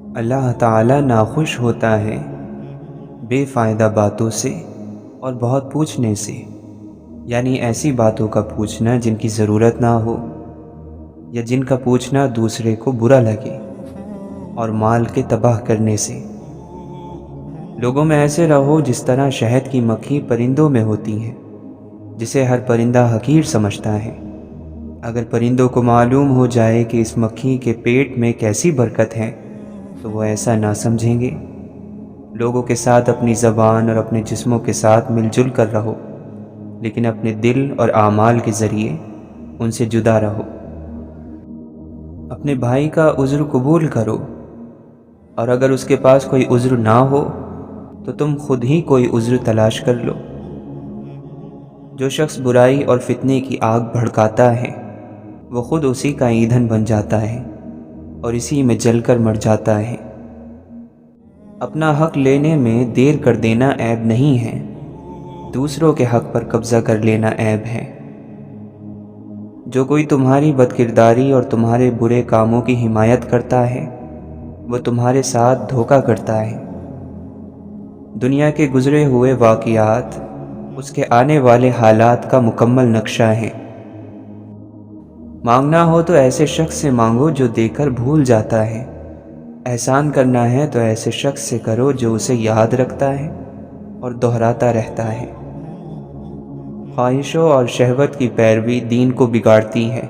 اللہ تعالیٰ ناخوش ہوتا ہے بے فائدہ باتوں سے اور بہت پوچھنے سے، یعنی ایسی باتوں کا پوچھنا جن کی ضرورت نہ ہو یا جن کا پوچھنا دوسرے کو برا لگے، اور مال کے تباہ کرنے سے۔ لوگوں میں ایسے رہو جس طرح شہد کی مکھی پرندوں میں ہوتی ہے، جسے ہر پرندہ حقیر سمجھتا ہے۔ اگر پرندوں کو معلوم ہو جائے کہ اس مکھی کے پیٹ میں کیسی برکت ہے تو وہ ایسا نہ سمجھیں گے۔ لوگوں کے ساتھ اپنی زبان اور اپنے جسموں کے ساتھ مل جل کر رہو، لیکن اپنے دل اور اعمال کے ذریعے ان سے جدا رہو۔ اپنے بھائی کا عذر قبول کرو، اور اگر اس کے پاس کوئی عذر نہ ہو تو تم خود ہی کوئی عذر تلاش کر لو۔ جو شخص برائی اور فتنے کی آگ بھڑکاتا ہے وہ خود اسی کا ایندھن بن جاتا ہے اور اسی میں جل کر مر جاتا ہے۔ اپنا حق لینے میں دیر کر دینا عیب نہیں ہے، دوسروں کے حق پر قبضہ کر لینا عیب ہے۔ جو کوئی تمہاری بدکرداری اور تمہارے برے کاموں کی حمایت کرتا ہے وہ تمہارے ساتھ دھوکہ کرتا ہے۔ دنیا کے گزرے ہوئے واقعات اس کے آنے والے حالات کا مکمل نقشہ ہیں۔ مانگنا ہو تو ایسے شخص سے مانگو جو دے کر بھول جاتا ہے، احسان کرنا ہے تو ایسے شخص سے کرو جو اسے یاد رکھتا ہے اور دہراتا رہتا ہے۔ خواہشوں اور شہوت کی پیروی دین کو بگاڑتی ہے،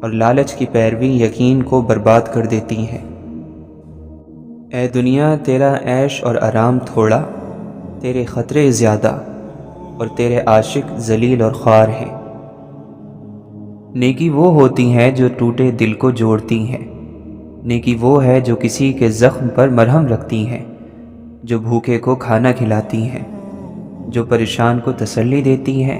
اور لالچ کی پیروی یقین کو برباد کر دیتی ہے۔ اے دنیا، تیرا عیش اور آرام تھوڑا، تیرے خطرے زیادہ، اور تیرے عاشق ذلیل اور خوار ہیں۔ نیکی وہ ہوتی ہے جو ٹوٹے دل کو جوڑتی ہے، نیکی وہ ہے جو کسی کے زخم پر مرہم رکھتی ہے، جو بھوکے کو کھانا کھلاتی ہے، جو پریشان کو تسلی دیتی ہے۔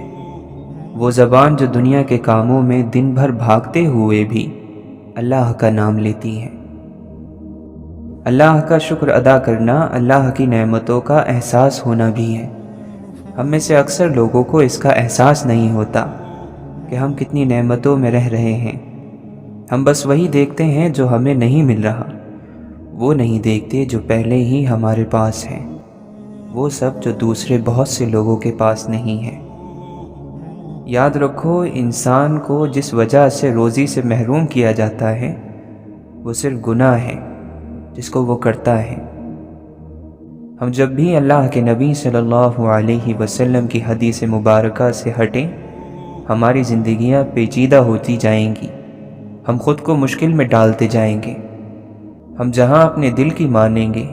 وہ زبان جو دنیا کے کاموں میں دن بھر بھاگتے ہوئے بھی اللہ کا نام لیتی ہے۔ اللہ کا شکر ادا کرنا اللہ کی نعمتوں کا احساس ہونا بھی ہے۔ ہم میں سے اکثر لوگوں کو اس کا احساس نہیں ہوتا کہ ہم کتنی نعمتوں میں رہ رہے ہیں۔ ہم بس وہی دیکھتے ہیں جو ہمیں نہیں مل رہا، وہ نہیں دیکھتے جو پہلے ہی ہمارے پاس ہے، وہ سب جو دوسرے بہت سے لوگوں کے پاس نہیں ہے۔ یاد رکھو، انسان کو جس وجہ سے روزی سے محروم کیا جاتا ہے وہ صرف گناہ ہے جس کو وہ کرتا ہے۔ ہم جب بھی اللہ کے نبی صلی اللہ علیہ وسلم کی حدیث مبارکہ سے ہٹیں ہماری زندگیاں پیچیدہ ہوتی جائیں گی، ہم خود کو مشکل میں ڈالتے جائیں گے۔ ہم جہاں اپنے دل کی مانیں گے،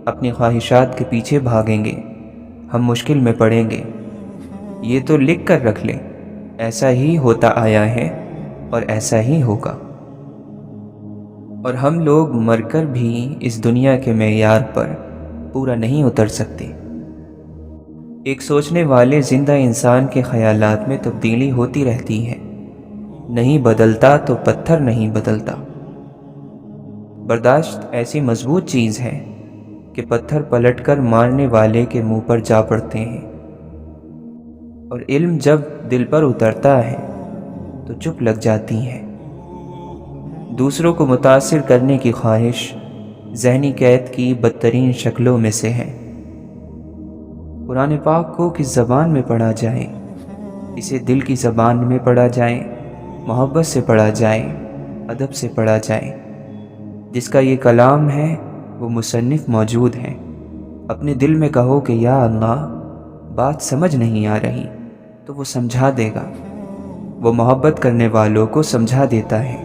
اپنی خواہشات کے پیچھے بھاگیں گے، ہم مشکل میں پڑیں گے۔ یہ تو لکھ کر رکھ لیں، ایسا ہی ہوتا آیا ہے اور ایسا ہی ہوگا۔ اور ہم لوگ مر کر بھی اس دنیا کے معیار پر پورا نہیں اتر سکتے۔ ایک سوچنے والے زندہ انسان کے خیالات میں تبدیلی ہوتی رہتی ہے، نہیں بدلتا تو پتھر نہیں بدلتا۔ برداشت ایسی مضبوط چیز ہے کہ پتھر پلٹ کر مارنے والے کے منہ پر جا پڑتے ہیں، اور علم جب دل پر اترتا ہے تو چپ لگ جاتی ہے۔ دوسروں کو متاثر کرنے کی خواہش ذہنی قید کی بدترین شکلوں میں سے ہے۔ قرآن پاک کو کس زبان میں پڑھا جائے؟ اسے دل کی زبان میں پڑھا جائے، محبت سے پڑھا جائے، ادب سے پڑھا جائے۔ جس کا یہ کلام ہے وہ مصنف موجود ہے۔ اپنے دل میں کہو کہ یا اللہ، بات سمجھ نہیں آ رہی تو وہ سمجھا دے گا۔ وہ محبت کرنے والوں کو سمجھا دیتا ہے۔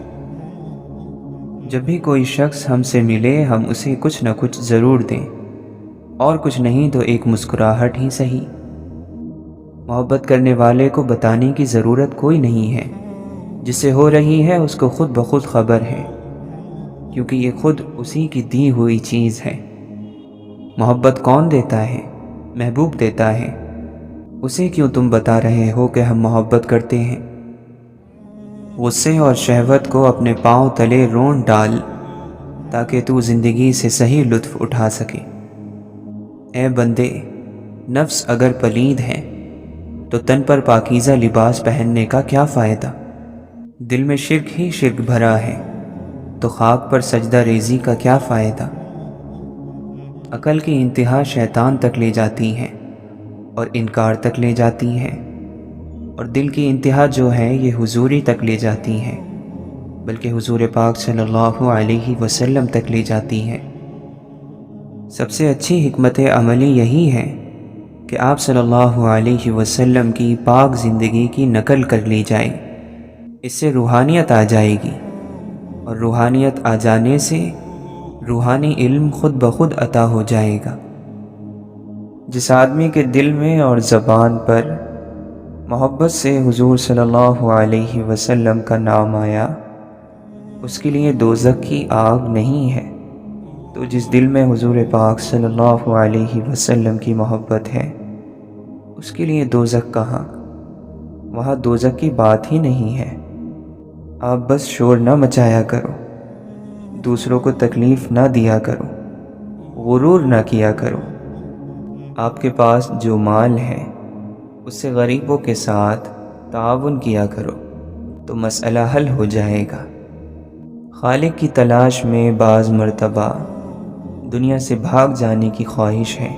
جب بھی کوئی شخص ہم سے ملے ہم اسے کچھ نہ کچھ ضرور دیں، اور کچھ نہیں تو ایک مسکراہٹ ہی صحیح۔ محبت کرنے والے کو بتانے کی ضرورت کوئی نہیں ہے، جس سے ہو رہی ہے اس کو خود بخود خبر ہے، کیونکہ یہ خود اسی کی دی ہوئی چیز ہے۔ محبت کون دیتا ہے؟ محبوب دیتا ہے۔ اسے کیوں تم بتا رہے ہو کہ ہم محبت کرتے ہیں؟ غصے اور شہوت کو اپنے پاؤں تلے رون ڈال تاکہ تو زندگی سے صحیح لطف اٹھا سکے۔ اے بندے، نفس اگر پلید ہے تو تن پر پاکیزہ لباس پہننے کا کیا فائدہ؟ دل میں شرک ہی شرک بھرا ہے، تو خاک پر سجدہ ریزی کا کیا فائدہ۔ عقل کی انتہا شیطان تک لے جاتی ہیں اور انکار تک لے جاتی ہیں، اور دل کی انتہا جو ہے یہ حضوری تک لے جاتی ہیں، بلکہ حضور پاک صلی اللہ علیہ وسلم تک لے جاتی ہیں۔ سب سے اچھی حکمت عملی یہی ہے کہ آپ صلی اللہ علیہ وسلم کی پاک زندگی کی نقل کر لی جائے، اس سے روحانیت آ جائے گی، اور روحانیت آ جانے سے روحانی علم خود بخود عطا ہو جائے گا۔ جس آدمی کے دل میں اور زبان پر محبت سے حضور صلی اللہ علیہ وسلم کا نام آیا، اس کے لیے دوزخ کی آگ نہیں ہے۔ تو جس دل میں حضور پاک صلی اللہ علیہ وسلم کی محبت ہے، اس کے لیے دوزخ کہاں؟ وہاں دوزخ کی بات ہی نہیں ہے۔ آپ بس شور نہ مچایا کرو، دوسروں کو تکلیف نہ دیا کرو، غرور نہ کیا کرو۔ آپ کے پاس جو مال ہے اس سے غریبوں کے ساتھ تعاون کیا کرو تو مسئلہ حل ہو جائے گا۔ خالق کی تلاش میں بعض مرتبہ دنیا سے بھاگ جانے کی خواہش ہے۔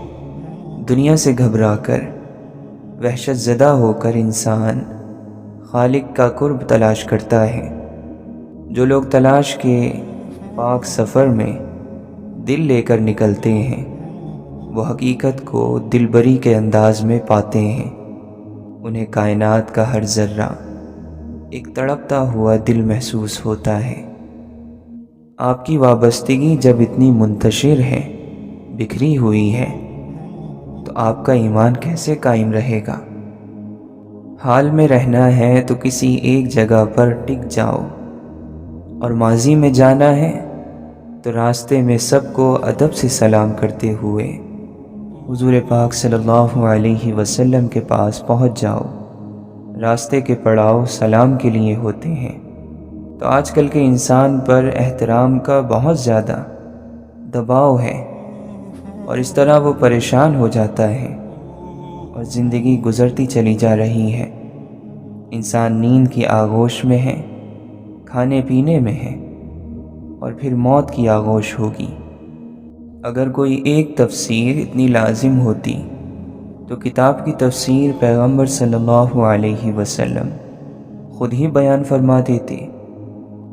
دنیا سے گھبرا کر، وحشت زدہ ہو کر انسان خالق کا قرب تلاش کرتا ہے۔ جو لوگ تلاش کے پاک سفر میں دل لے کر نکلتے ہیں، وہ حقیقت کو دل بری کے انداز میں پاتے ہیں۔ انہیں کائنات کا ہر ذرہ ایک تڑپتا ہوا دل محسوس ہوتا ہے۔ آپ کی وابستگی جب اتنی منتشر ہے، بکھری ہوئی ہے، تو آپ کا ایمان کیسے قائم رہے گا؟ حال میں رہنا ہے تو کسی ایک جگہ پر ٹک جاؤ، اور ماضی میں جانا ہے تو راستے میں سب کو ادب سے سلام کرتے ہوئے حضور پاک صلی اللہ علیہ وسلم کے پاس پہنچ جاؤ۔ راستے کے پڑاؤ سلام کے لیے ہوتے ہیں۔ تو آج کل کے انسان پر احترام کا بہت زیادہ دباؤ ہے، اور اس طرح وہ پریشان ہو جاتا ہے، اور زندگی گزرتی چلی جا رہی ہے۔ انسان نیند کی آغوش میں ہے، کھانے پینے میں ہے، اور پھر موت کی آغوش ہوگی۔ اگر کوئی ایک تفسیر اتنی لازم ہوتی تو کتاب کی تفسیر پیغمبر صلی اللہ علیہ وسلم خود ہی بیان فرما دیتے۔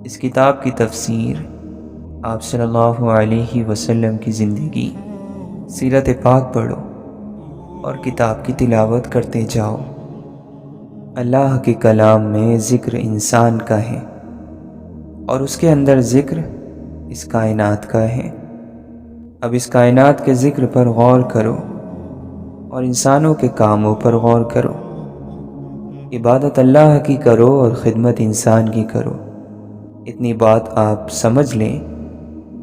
اس کتاب کی تفسیر آپ صلی اللہ علیہ وسلم کی زندگی، سیرت پاک پڑھو اور کتاب کی تلاوت کرتے جاؤ۔ اللہ کے کلام میں ذکر انسان کا ہے، اور اس کے اندر ذکر اس کائنات کا ہے۔ اب اس کائنات کے ذکر پر غور کرو، اور انسانوں کے کاموں پر غور کرو۔ عبادت اللہ کی کرو اور خدمت انسان کی کرو۔ اتنی بات آپ سمجھ لیں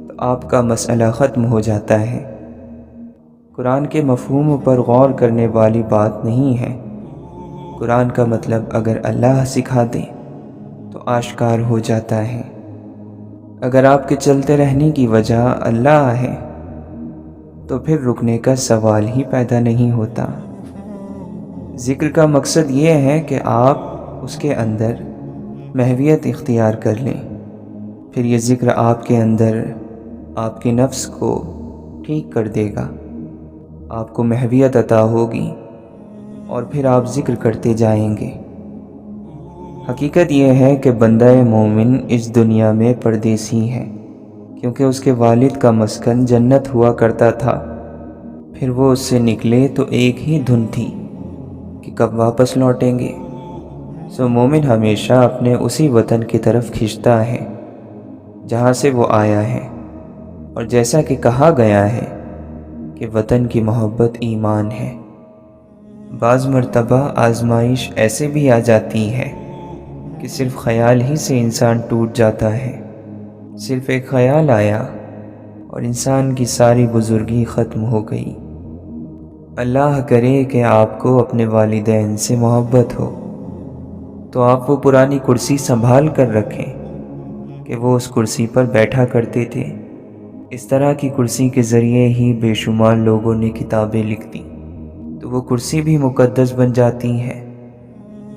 تو آپ کا مسئلہ ختم ہو جاتا ہے۔ قرآن کے مفہوم پر غور کرنے والی بات نہیں ہے۔ قرآن کا مطلب اگر اللہ سکھا دے تو آشکار ہو جاتا ہے۔ اگر آپ کے چلتے رہنے کی وجہ اللہ ہے تو پھر رکنے کا سوال ہی پیدا نہیں ہوتا۔ ذکر کا مقصد یہ ہے کہ آپ اس کے اندر محویت اختیار کر لیں۔ پھر یہ ذکر آپ کے اندر آپ کے نفس کو ٹھیک کر دے گا، آپ کو محویت عطا ہوگی، اور پھر آپ ذکر کرتے جائیں گے۔ حقیقت یہ ہے کہ بندہ مومن اس دنیا میں پردیسی ہے، کیونکہ اس کے والد کا مسکن جنت ہوا کرتا تھا۔ پھر وہ اس سے نکلے تو ایک ہی دھن تھی کہ کب واپس لوٹیں گے۔ سو مومن ہمیشہ اپنے اسی وطن کی طرف کھنچتا ہے جہاں سے وہ آیا ہے، اور جیسا کہ کہا گیا ہے کہ وطن کی محبت ایمان ہے۔ بعض مرتبہ آزمائش ایسے بھی آ جاتی ہے کہ صرف خیال ہی سے انسان ٹوٹ جاتا ہے۔ صرف ایک خیال آیا اور انسان کی ساری بزرگی ختم ہو گئی۔ اللہ کرے کہ آپ کو اپنے والدین سے محبت ہو تو آپ وہ پرانی کرسی سنبھال کر رکھیں کہ وہ اس کرسی پر بیٹھا کرتے تھے۔ اس طرح کی کرسی کے ذریعے ہی بے شمار لوگوں نے کتابیں لکھ دی، تو وہ کرسی بھی مقدس بن جاتی ہے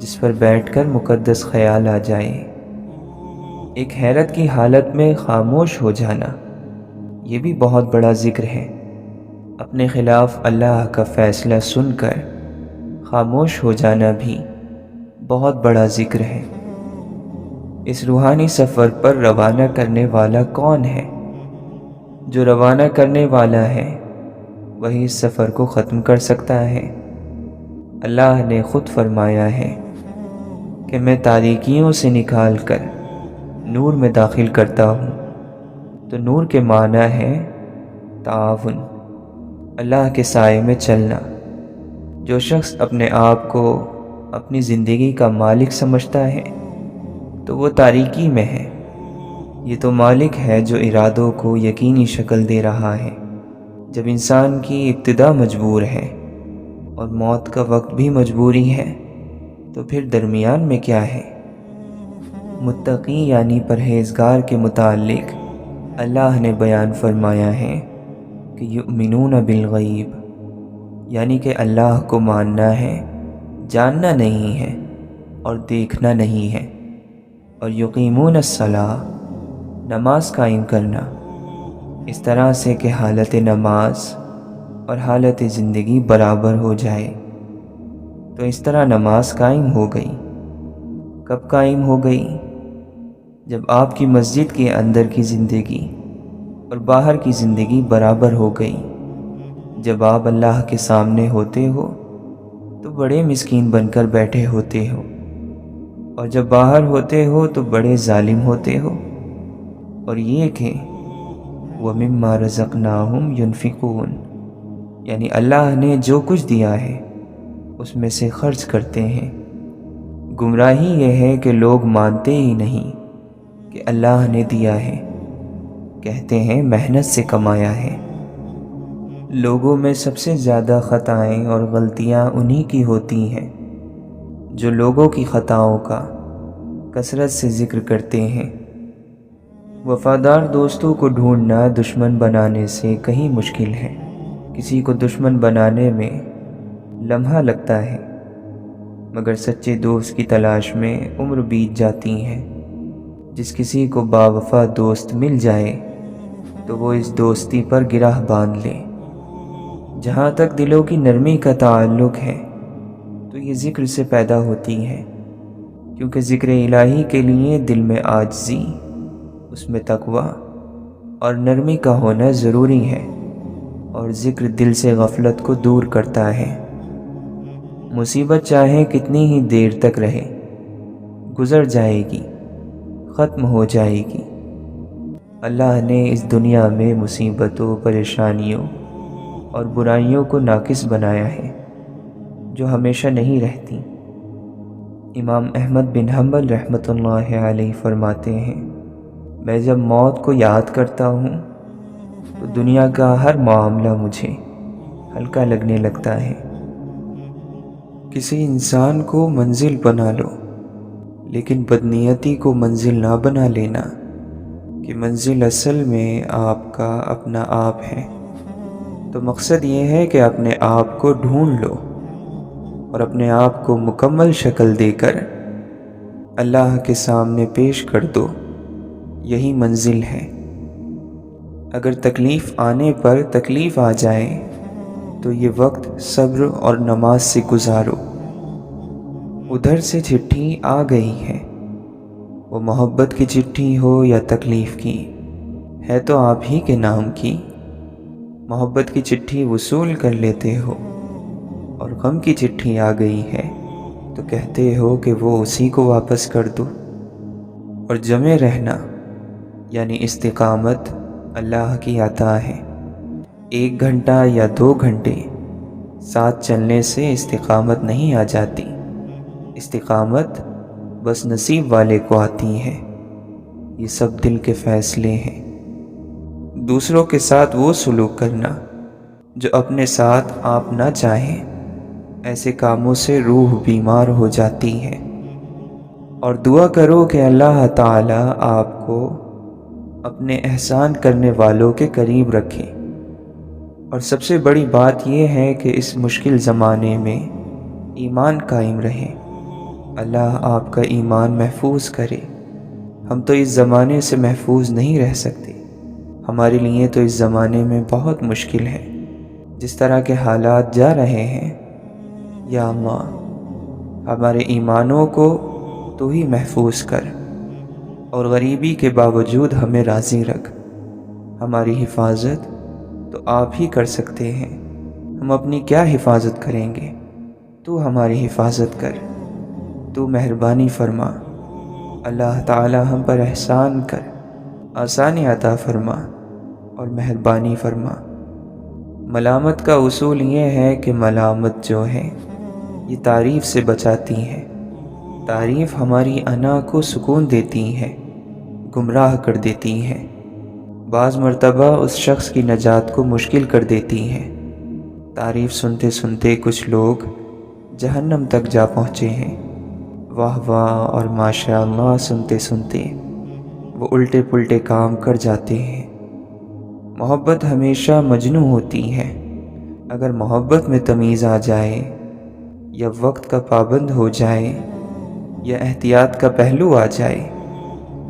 جس پر بیٹھ کر مقدس خیال آ جائے۔ ایک حیرت کی حالت میں خاموش ہو جانا، یہ بھی بہت بڑا ذکر ہے۔ اپنے خلاف اللہ کا فیصلہ سن کر خاموش ہو جانا بھی بہت بڑا ذکر ہے۔ اس روحانی سفر پر روانہ کرنے والا کون ہے؟ جو روانہ کرنے والا ہے وہی اس سفر کو ختم کر سکتا ہے۔ اللہ نے خود فرمایا ہے کہ میں تاریکیوں سے نکال کر نور میں داخل کرتا ہوں۔ تو نور کے معنی ہے تعاون، اللہ کے سائے میں چلنا۔ جو شخص اپنے آپ کو اپنی زندگی کا مالک سمجھتا ہے تو وہ تاریکی میں ہے۔ یہ تو مالک ہے جو ارادوں کو یقینی شکل دے رہا ہے۔ جب انسان کی ابتدا مجبور ہے اور موت کا وقت بھی مجبوری ہے تو پھر درمیان میں کیا ہے؟ متقی یعنی پرہیزگار کے متعلق اللہ نے بیان فرمایا ہے کہ یؤمنون بالغیب، یعنی کہ اللہ کو ماننا ہے، جاننا نہیں ہے اور دیکھنا نہیں ہے، اور یقیمون الصلاۃ، نماز قائم کرنا اس طرح سے کہ حالت نماز اور حالت زندگی برابر ہو جائے۔ تو اس طرح نماز قائم ہو گئی۔ کب قائم ہو گئی؟ جب آپ کی مسجد کے اندر کی زندگی اور باہر کی زندگی برابر ہو گئی۔ جب آپ اللہ کے سامنے ہوتے ہو تو بڑے مسکین بن کر بیٹھے ہوتے ہو، اور جب باہر ہوتے ہو تو بڑے ظالم ہوتے ہو، اور یہ کہ وَمِمَّا رَزَقْنَاهُمْ يُنْفِقُونَ، یعنی اللہ نے جو کچھ دیا ہے اس میں سے خرچ کرتے ہیں۔ گمراہی یہ ہے کہ لوگ مانتے ہی نہیں کہ اللہ نے دیا ہے، کہتے ہیں محنت سے کمایا ہے۔ لوگوں میں سب سے زیادہ خطائیں اور غلطیاں انہی کی ہوتی ہیں جو لوگوں کی خطاؤں کا کثرت سے ذکر کرتے ہیں۔ وفادار دوستوں کو ڈھونڈنا دشمن بنانے سے کہیں مشکل ہے۔ کسی کو دشمن بنانے میں لمحہ لگتا ہے، مگر سچے دوست کی تلاش میں عمر بیت جاتی ہے۔ جس کسی کو باوفا دوست مل جائے تو وہ اس دوستی پر گرہ باندھ لے۔ جہاں تک دلوں کی نرمی کا تعلق ہے تو یہ ذکر سے پیدا ہوتی ہے، کیونکہ ذکر الہی کے لیے دل میں عاجزی، اس میں تقوی اور نرمی کا ہونا ضروری ہے، اور ذکر دل سے غفلت کو دور کرتا ہے۔ مصیبت چاہے کتنی ہی دیر تک رہے، گزر جائے گی، ختم ہو جائے گی۔ اللہ نے اس دنیا میں مصیبتوں، پریشانیوں اور برائیوں کو ناقص بنایا ہے جو ہمیشہ نہیں رہتی۔ امام احمد بن حنبل رحمۃ اللہ علیہ فرماتے ہیں، میں جب موت کو یاد کرتا ہوں تو دنیا کا ہر معاملہ مجھے ہلکا لگنے لگتا ہے۔ کسی انسان کو منزل بنا لو، لیکن بدنیتی کو منزل نہ بنا لینا، کہ منزل اصل میں آپ کا اپنا آپ ہے۔ تو مقصد یہ ہے کہ اپنے آپ کو ڈھونڈ لو اور اپنے آپ کو مکمل شکل دے کر اللہ کے سامنے پیش کر دو، یہی منزل ہے۔ اگر تکلیف آنے پر تکلیف آ جائے تو یہ وقت صبر اور نماز سے گزارو۔ ادھر سے چٹھی آ گئی ہے، وہ محبت کی چٹھی ہو یا تکلیف کی، ہے تو آپ ہی کے نام کی۔ محبت کی چٹھی وصول کر لیتے ہو اور غم کی چٹھی آ گئی ہے تو کہتے ہو کہ وہ اسی کو واپس کر دو۔ اور جمے رہنا یعنی استقامت اللہ کی عطا ہے۔ 1 گھنٹہ یا 2 گھنٹے ساتھ چلنے سے استقامت نہیں آ جاتی۔ استقامت بس نصیب والے کو آتی ہے۔ یہ سب دل کے فیصلے ہیں۔ دوسروں کے ساتھ وہ سلوک کرنا جو اپنے ساتھ آپ نہ چاہیں، ایسے کاموں سے روح بیمار ہو جاتی ہے۔ اور دعا کرو کہ اللہ تعالیٰ آپ کو اپنے احسان کرنے والوں کے قریب رکھے۔ اور سب سے بڑی بات یہ ہے کہ اس مشکل زمانے میں ایمان قائم رہے۔ اللہ آپ کا ایمان محفوظ کرے۔ ہم تو اس زمانے سے محفوظ نہیں رہ سکتے، ہمارے لیے تو اس زمانے میں بہت مشکل ہے۔ جس طرح کے حالات جا رہے ہیں، یا اللہ ہمارے ایمانوں کو تو ہی محفوظ کر، اور غریبی کے باوجود ہمیں راضی رکھ۔ ہماری حفاظت تو آپ ہی کر سکتے ہیں، ہم اپنی کیا حفاظت کریں گے؟ تو ہماری حفاظت کر، تو مہربانی فرما۔ اللہ تعالی ہم پر احسان کر، آسانی عطا فرما اور مہربانی فرما۔ ملامت کا اصول یہ ہے کہ ملامت جو ہے یہ تعریف سے بچاتی ہے۔ تعریف ہماری انا کو سکون دیتی ہے، گمراہ کر دیتی ہے، بعض مرتبہ اس شخص کی نجات کو مشکل کر دیتی ہے۔ تعریف سنتے سنتے کچھ لوگ جہنم تک جا پہنچے ہیں۔ واہ واہ اور ماشاء اللہ سنتے سنتے وہ الٹے پلٹے کام کر جاتے ہیں۔ محبت ہمیشہ مجنوں ہوتی ہے۔ اگر محبت میں تمیز آ جائے، یا وقت کا پابند ہو جائے، یا احتیاط کا پہلو آ جائے،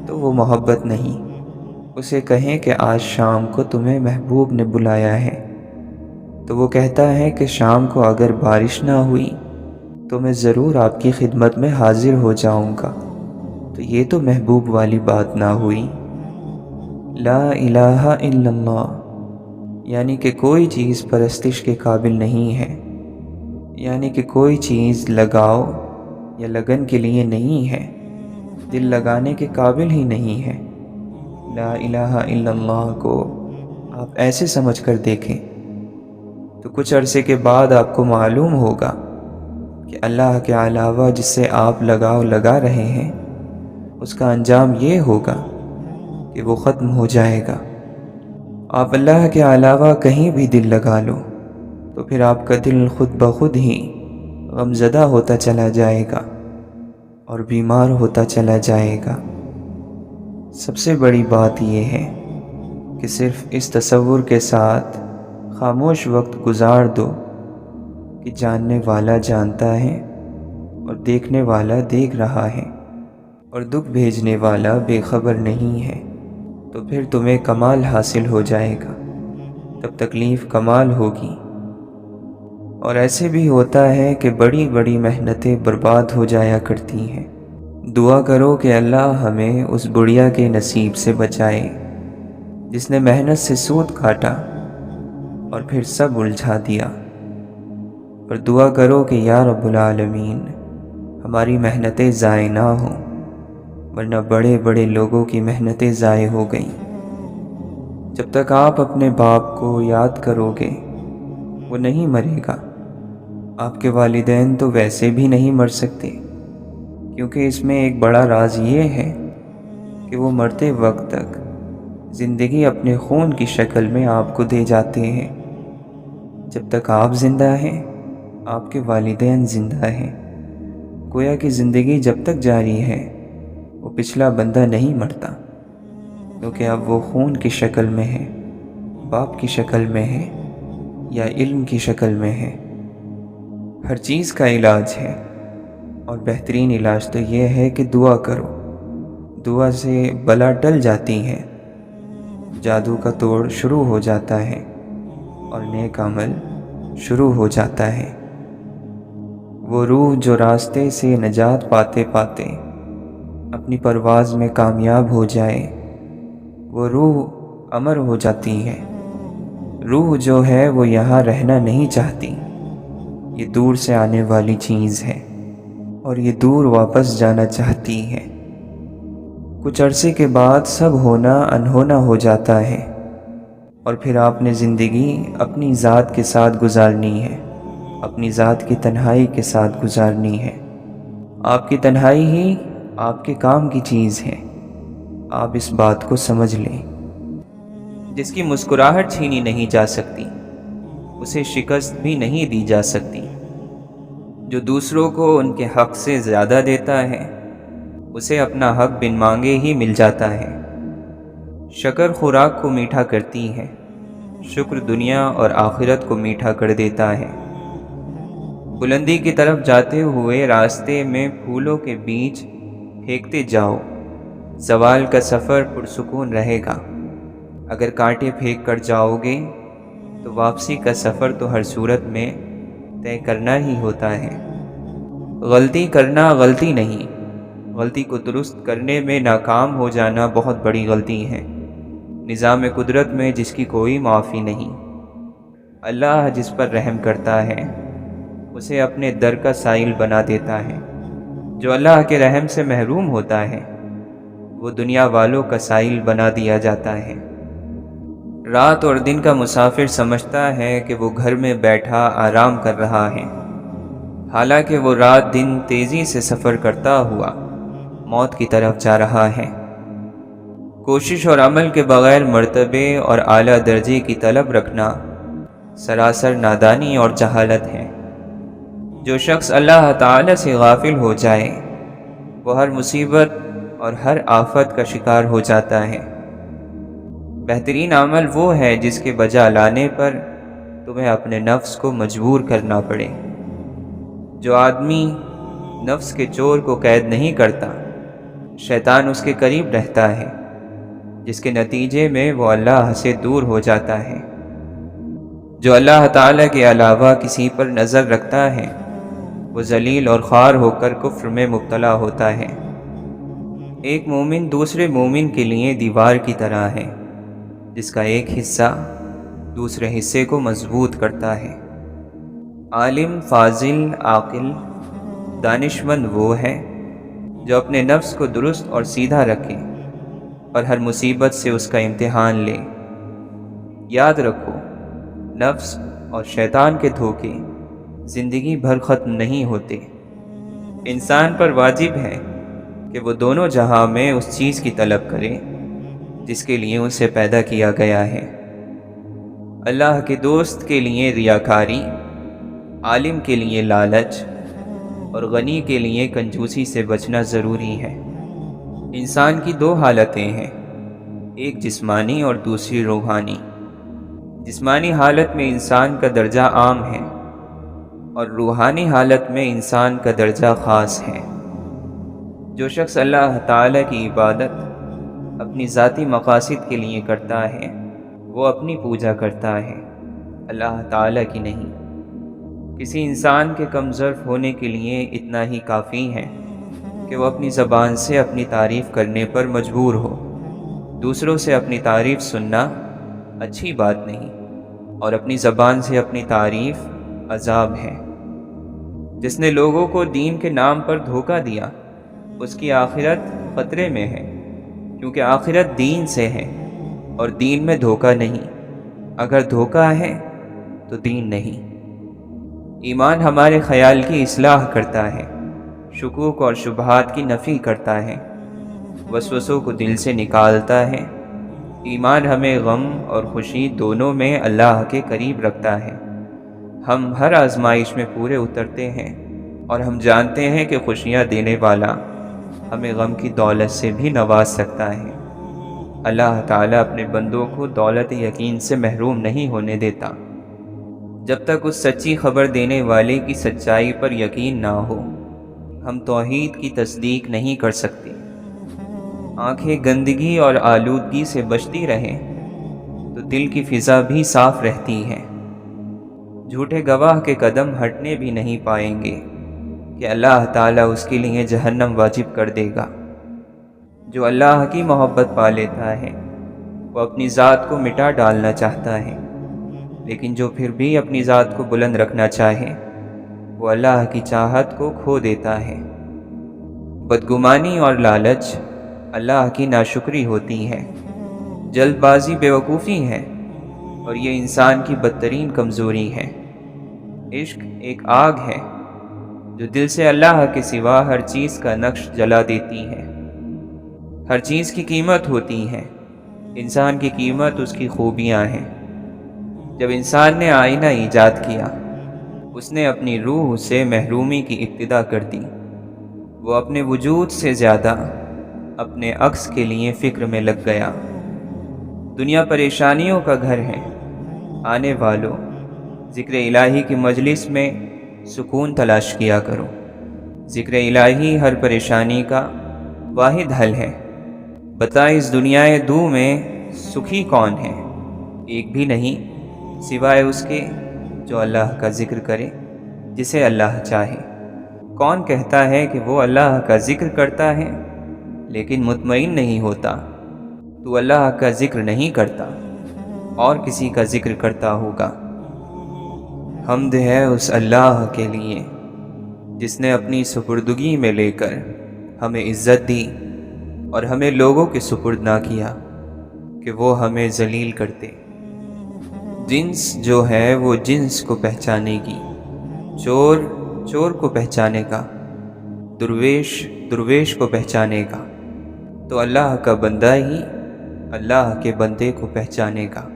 تو وہ محبت نہیں۔ اسے کہیں کہ آج شام کو تمہیں محبوب نے بلایا ہے، تو وہ کہتا ہے کہ شام کو اگر بارش نہ ہوئی تو میں ضرور آپ کی خدمت میں حاضر ہو جاؤں گا۔ تو یہ تو محبوب والی بات نہ ہوئی۔ لا الہ الا اللہ، یعنی کہ کوئی چیز پرستش کے قابل نہیں ہے، یعنی کہ کوئی چیز لگاؤ یا لگن کے لیے نہیں ہے، دل لگانے کے قابل ہی نہیں ہے۔ لا الہ الا اللہ کو آپ ایسے سمجھ کر دیکھیں تو کچھ عرصے کے بعد آپ کو معلوم ہوگا کہ اللہ کے علاوہ جس سے آپ لگاؤ لگا رہے ہیں، اس کا انجام یہ ہوگا کہ وہ ختم ہو جائے گا۔ آپ اللہ کے علاوہ کہیں بھی دل لگا لو تو پھر آپ کا دل خود بخود ہی غمزدہ ہوتا چلا جائے گا اور بیمار ہوتا چلا جائے گا۔ سب سے بڑی بات یہ ہے کہ صرف اس تصور کے ساتھ خاموش وقت گزار دو کہ جاننے والا جانتا ہے اور دیکھنے والا دیکھ رہا ہے، اور دکھ بھیجنے والا بے خبر نہیں ہے، تو پھر تمہیں کمال حاصل ہو جائے گا، تب تکلیف کمال ہوگی۔ اور ایسے بھی ہوتا ہے کہ بڑی بڑی محنتیں برباد ہو جایا کرتی ہیں۔ دعا کرو کہ اللہ ہمیں اس بڑھیا کے نصیب سے بچائے جس نے محنت سے سود کاٹا اور پھر سب الجھا دیا، اور دعا کرو کہ یا رب العالمین ہماری محنتیں ضائع نہ ہوں، ورنہ بڑے بڑے لوگوں کی محنتیں ضائع ہو گئیں۔ جب تک آپ اپنے باپ کو یاد کرو گے وہ نہیں مرے گا۔ آپ کے والدین تو ویسے بھی نہیں مر سکتے، کیونکہ اس میں ایک بڑا راز یہ ہے کہ وہ مرتے وقت تک زندگی اپنے خون کی شکل میں آپ کو دے جاتے ہیں۔ جب تک آپ زندہ ہیں آپ کے والدین زندہ ہیں، گویا کہ زندگی جب تک جاری ہے وہ پچھلا بندہ نہیں مرتا، کیونکہ اب وہ خون کی شکل میں ہے، باپ کی شکل میں ہے یا علم کی شکل میں ہے۔ ہر چیز کا علاج ہے، اور بہترین علاج تو یہ ہے کہ دعا کرو۔ دعا سے بلا ٹل جاتی ہے، جادو کا توڑ شروع ہو جاتا ہے، اور نیک عمل شروع ہو جاتا ہے۔ وہ روح جو راستے سے نجات پاتے پاتے اپنی پرواز میں کامیاب ہو جائے، وہ روح امر ہو جاتی ہے۔ روح جو ہے وہ یہاں رہنا نہیں چاہتی، یہ دور سے آنے والی چیز ہے، اور یہ دور واپس جانا چاہتی ہے۔ کچھ عرصے کے بعد سب ہونا انہونا ہو جاتا ہے، اور پھر آپ نے زندگی اپنی ذات کے ساتھ گزارنی ہے، اپنی ذات کی تنہائی کے ساتھ گزارنی ہے۔ آپ کی تنہائی ہی آپ کے کام کی چیز ہے، آپ اس بات کو سمجھ لیں۔ جس کی مسکراہٹ چھینی نہیں جا سکتی اسے شکست بھی نہیں دی جا سکتی۔ جو دوسروں کو ان کے حق سے زیادہ دیتا ہے اسے اپنا حق بن مانگے ہی مل جاتا ہے۔ شکر خوراک کو میٹھا کرتی ہے، شکر دنیا اور آخرت کو میٹھا کر دیتا ہے۔ بلندی کی طرف جاتے ہوئے راستے میں پھولوں کے بیج پھینکتے جاؤ، زوال کا سفر پرسکون رہے گا، اگر کانٹے پھینک کر جاؤ گے تو واپسی کا سفر تو ہر صورت میں طے کرنا ہی ہوتا ہے۔ غلطی کرنا غلطی نہیں، غلطی کو درست کرنے میں ناکام ہو جانا بہت بڑی غلطی ہے۔ نظام قدرت میں جس کی کوئی معافی نہیں۔ اللہ جس پر رحم کرتا ہے اسے اپنے در کا سائل بنا دیتا ہے، جو اللہ کے رحم سے محروم ہوتا ہے وہ دنیا والوں کا سائل بنا دیا جاتا ہے۔ رات اور دن کا مسافر سمجھتا ہے کہ وہ گھر میں بیٹھا آرام کر رہا ہے، حالانکہ وہ رات دن تیزی سے سفر کرتا ہوا موت کی طرف جا رہا ہے۔ کوشش اور عمل کے بغیر مرتبے اور اعلیٰ درجے کی طلب رکھنا سراسر نادانی اور جہالت ہے۔ جو شخص اللہ تعالی سے غافل ہو جائے وہ ہر مصیبت اور ہر آفت کا شکار ہو جاتا ہے۔ بہترین عمل وہ ہے جس کے بجا لانے پر تمہیں اپنے نفس کو مجبور کرنا پڑے۔ جو آدمی نفس کے چور کو قید نہیں کرتا، شیطان اس کے قریب رہتا ہے، جس کے نتیجے میں وہ اللہ سے دور ہو جاتا ہے۔ جو اللہ تعالی کے علاوہ کسی پر نظر رکھتا ہے وہ ذلیل اور خوار ہو کر کفر میں مبتلا ہوتا ہے۔ ایک مومن دوسرے مومن کے لیے دیوار کی طرح ہے، جس کا ایک حصہ دوسرے حصے کو مضبوط کرتا ہے۔ عالم، فاضل، عاقل، دانشمند وہ ہے جو اپنے نفس کو درست اور سیدھا رکھے اور ہر مصیبت سے اس کا امتحان لے۔ یاد رکھو، نفس اور شیطان کے دھوکے زندگی بھر ختم نہیں ہوتے۔ انسان پر واجب ہے کہ وہ دونوں جہاں میں اس چیز کی طلب کرے جس کے لیے اسے پیدا کیا گیا ہے۔ اللہ کے دوست کے لیے ریاکاری، عالم کے لیے لالچ اور غنی کے لیے کنجوسی سے بچنا ضروری ہے۔ انسان کی دو حالتیں ہیں، ایک جسمانی اور دوسری روحانی۔ جسمانی حالت میں انسان کا درجہ عام ہے اور روحانی حالت میں انسان کا درجہ خاص ہے۔ جو شخص اللہ تعالی کی عبادت اپنی ذاتی مقاصد کے لیے کرتا ہے وہ اپنی پوجا کرتا ہے، اللہ تعالی کی نہیں۔ کسی انسان کے کم ظرف ہونے کے لیے اتنا ہی کافی ہے کہ وہ اپنی زبان سے اپنی تعریف کرنے پر مجبور ہو۔ دوسروں سے اپنی تعریف سننا اچھی بات نہیں، اور اپنی زبان سے اپنی تعریف عذاب ہے۔ جس نے لوگوں کو دین کے نام پر دھوکہ دیا اس کی آخرت خطرے میں ہے، کیونکہ آخرت دین سے ہے اور دین میں دھوکہ نہیں۔ اگر دھوکہ ہے تو دین نہیں۔ ایمان ہمارے خیال کی اصلاح کرتا ہے، شکوک اور شبہات کی نفی کرتا ہے، وسوسوں کو دل سے نکالتا ہے۔ ایمان ہمیں غم اور خوشی دونوں میں اللہ کے قریب رکھتا ہے۔ ہم ہر آزمائش میں پورے اترتے ہیں اور ہم جانتے ہیں کہ خوشیاں دینے والا ہمیں غم کی دولت سے بھی نواز سکتا ہے۔ اللہ تعالیٰ اپنے بندوں کو دولت یقین سے محروم نہیں ہونے دیتا۔ جب تک اس سچی خبر دینے والے کی سچائی پر یقین نہ ہو ہم توحید کی تصدیق نہیں کر سکتے۔ آنکھیں گندگی اور آلودگی سے بچتی رہیں تو دل کی فضا بھی صاف رہتی ہے۔ جھوٹے گواہ کے قدم ہٹنے بھی نہیں پائیں گے کہ اللہ تعالیٰ اس کے لیے جہنم واجب کر دے گا۔ جو اللہ کی محبت پا لیتا ہے وہ اپنی ذات کو مٹا ڈالنا چاہتا ہے، لیکن جو پھر بھی اپنی ذات کو بلند رکھنا چاہے وہ اللہ کی چاہت کو کھو دیتا ہے۔ بدگمانی اور لالچ اللہ کی ناشکری ہوتی ہے۔ جلد بازی بیوقوفی ہے اور یہ انسان کی بدترین کمزوری ہے۔ عشق ایک آگ ہے جو دل سے اللہ کے سوا ہر چیز کا نقش جلا دیتی ہے۔ ہر چیز کی قیمت ہوتی ہے، انسان کی قیمت اس کی خوبیاں ہیں۔ جب انسان نے آئینہ ایجاد کیا اس نے اپنی روح سے محرومی کی ابتدا کر دی۔ وہ اپنے وجود سے زیادہ اپنے عکس کے لیے فکر میں لگ گیا۔ دنیا پریشانیوں کا گھر ہے، آنے والوں ذکر الہی کی مجلس میں سکون تلاش کیا کرو۔ ذکر الہی ہر پریشانی کا واحد حل ہے۔ بتا اس دنیائے دو میں سکھی کون ہے؟ ایک بھی نہیں سوائے اس کے جو اللہ کا ذکر کرے جسے اللہ چاہے۔ کون کہتا ہے کہ وہ اللہ کا ذکر کرتا ہے لیکن مطمئن نہیں ہوتا؟ تو اللہ کا ذکر نہیں کرتا اور کسی کا ذکر کرتا ہوگا۔ حمد ہے اس اللہ کے لیے جس نے اپنی سپردگی میں لے کر ہمیں عزت دی اور ہمیں لوگوں کے سپرد نہ کیا کہ وہ ہمیں ذلیل کرتے۔ جنس جو ہے وہ جنس کو پہچانے گی، چور چور کو پہچانے گا، درویش درویش کو پہچانے گا، تو اللہ کا بندہ ہی اللہ کے بندے کو پہچانے گا۔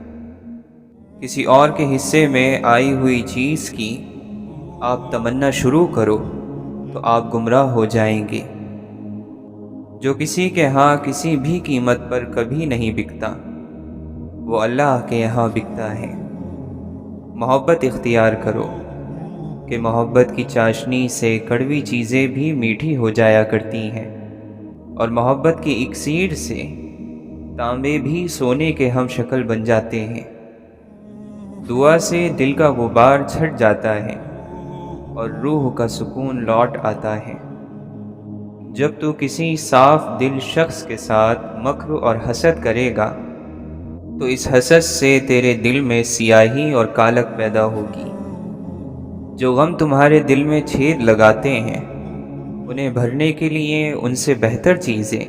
کسی اور کے حصے میں آئی ہوئی چیز کی آپ تمنا شروع کرو تو آپ گمراہ ہو جائیں گے۔ جو کسی کے ہاں کسی بھی قیمت پر کبھی نہیں بکتا وہ اللہ کے یہاں بکتا ہے۔ محبت اختیار کرو کہ محبت کی چاشنی سے کڑوی چیزیں بھی میٹھی ہو جایا کرتی ہیں، اور محبت کی اکسیر سے تانبے بھی سونے کے ہم شکل بن جاتے ہیں۔ دعا سے دل کا غبار چھٹ جاتا ہے اور روح کا سکون لوٹ آتا ہے۔ جب تو کسی صاف دل شخص کے ساتھ مکر اور حسد کرے گا تو اس حسد سے تیرے دل میں سیاہی اور کالک پیدا ہوگی۔ جو غم تمہارے دل میں چھید لگاتے ہیں انہیں بھرنے کے لیے ان سے بہتر چیزیں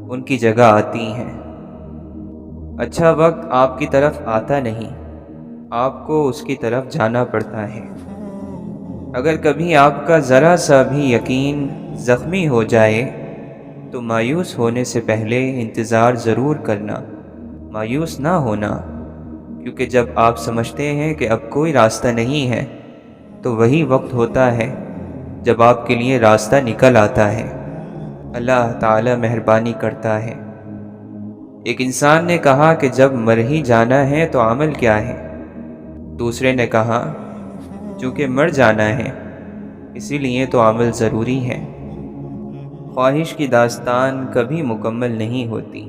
ان کی جگہ آتی ہیں۔ اچھا وقت آپ کی طرف آتا نہیں، آپ کو اس کی طرف جانا پڑتا ہے۔ اگر کبھی آپ کا ذرا سا بھی یقین زخمی ہو جائے تو مایوس ہونے سے پہلے انتظار ضرور کرنا، مایوس نہ ہونا، کیونکہ جب آپ سمجھتے ہیں کہ اب کوئی راستہ نہیں ہے تو وہی وقت ہوتا ہے جب آپ کے لیے راستہ نکل آتا ہے۔ اللہ تعالی مہربانی کرتا ہے۔ ایک انسان نے کہا کہ جب مر ہی جانا ہے تو عمل کیا ہے؟ دوسرے نے کہا چونکہ مر جانا ہے اسی لیے تو عمل ضروری ہے۔ خواہش کی داستان کبھی مکمل نہیں ہوتی،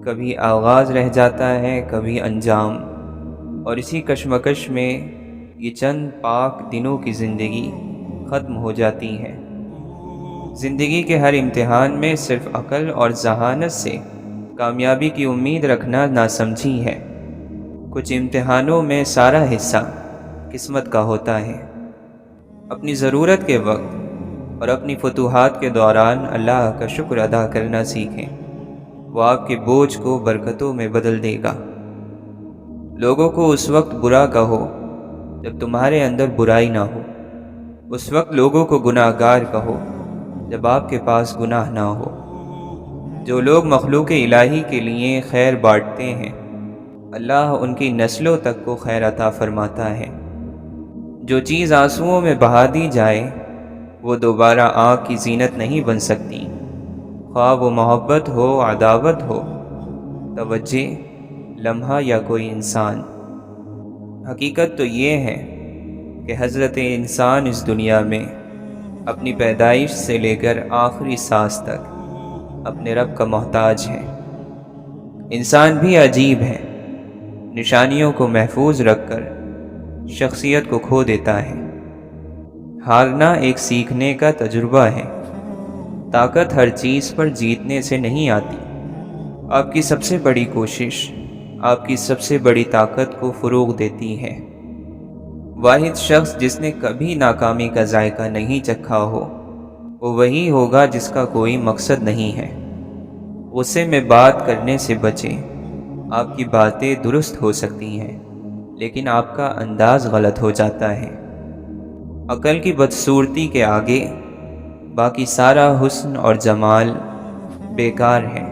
کبھی آغاز رہ جاتا ہے کبھی انجام، اور اسی کشمکش میں یہ چند پاک دنوں کی زندگی ختم ہو جاتی ہے۔ زندگی کے ہر امتحان میں صرف عقل اور ذہانت سے کامیابی کی امید رکھنا ناسمجھی ہے۔ کچھ امتحانوں میں سارا حصہ قسمت کا ہوتا ہے۔ اپنی ضرورت کے وقت اور اپنی فتوحات کے دوران اللہ کا شکر ادا کرنا سیکھیں، وہ آپ کے بوجھ کو برکتوں میں بدل دے گا۔ لوگوں کو اس وقت برا کہو جب تمہارے اندر برائی نہ ہو، اس وقت لوگوں کو گناہ گار کہو جب آپ کے پاس گناہ نہ ہو۔ جو لوگ مخلوق الہی کے لیے خیر بانٹتے ہیں اللہ ان کی نسلوں تک کو خیر عطا فرماتا ہے۔ جو چیز آنسوؤں میں بہا دی جائے وہ دوبارہ آنکھ کی زینت نہیں بن سکتی، خواہ وہ محبت ہو، عداوت ہو، توجہ، لمحہ یا کوئی انسان۔ حقیقت تو یہ ہے کہ حضرت انسان اس دنیا میں اپنی پیدائش سے لے کر آخری سانس تک اپنے رب کا محتاج ہے۔ انسان بھی عجیب ہے، نشانیوں کو محفوظ رکھ کر شخصیت کو کھو دیتا ہے۔ ہارنا ایک سیکھنے کا تجربہ ہے، طاقت ہر چیز پر جیتنے سے نہیں آتی۔ آپ کی سب سے بڑی کوشش آپ کی سب سے بڑی طاقت کو فروغ دیتی ہے۔ واحد شخص جس نے کبھی ناکامی کا ذائقہ نہیں چکھا ہو وہ وہی ہوگا جس کا کوئی مقصد نہیں ہے۔ غصے میں بات کرنے سے بچیں، آپ کی باتیں درست ہو سکتی ہیں لیکن آپ کا انداز غلط ہو جاتا ہے۔ عقل کی بدصورتی کے آگے باقی سارا حسن اور جمال بیکار ہے۔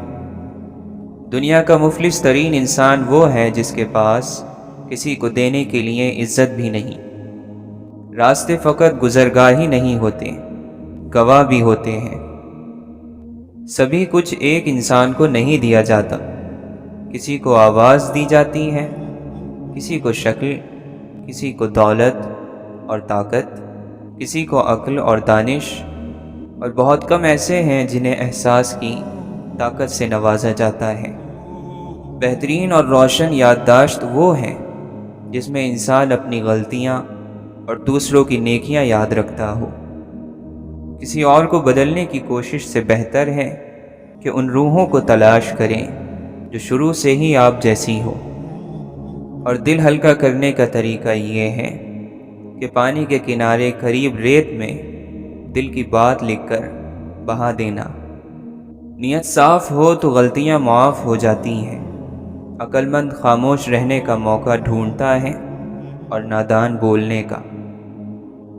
دنیا کا مفلس ترین انسان وہ ہے جس کے پاس کسی کو دینے کے لیے عزت بھی نہیں۔ راستے فقط گزرگاہ ہی نہیں ہوتے، گواہ بھی ہوتے ہیں۔ سبھی کچھ ایک انسان کو نہیں دیا جاتا، کسی کو آواز دی جاتی ہے، کسی کو شکل، کسی کو دولت اور طاقت، کسی کو عقل اور دانش، اور بہت کم ایسے ہیں جنہیں احساس کی طاقت سے نوازا جاتا ہے۔ بہترین اور روشن یادداشت وہ ہیں جس میں انسان اپنی غلطیاں اور دوسروں کی نیکیاں یاد رکھتا ہو۔ کسی اور کو بدلنے کی کوشش سے بہتر ہے کہ ان روحوں کو تلاش کریں جو شروع سے ہی آپ جیسی ہو۔ اور دل ہلکا کرنے کا طریقہ یہ ہے کہ پانی کے کنارے قریب ریت میں دل کی بات لکھ کر بہا دینا۔ نیت صاف ہو تو غلطیاں معاف ہو جاتی ہیں۔ عقل مند خاموش رہنے کا موقع ڈھونڈتا ہے اور نادان بولنے کا۔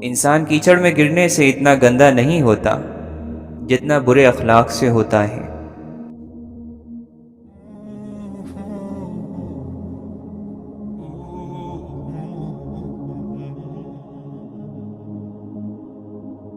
انسان کیچڑ میں گرنے سے اتنا گندا نہیں ہوتا جتنا برے اخلاق سے ہوتا ہے۔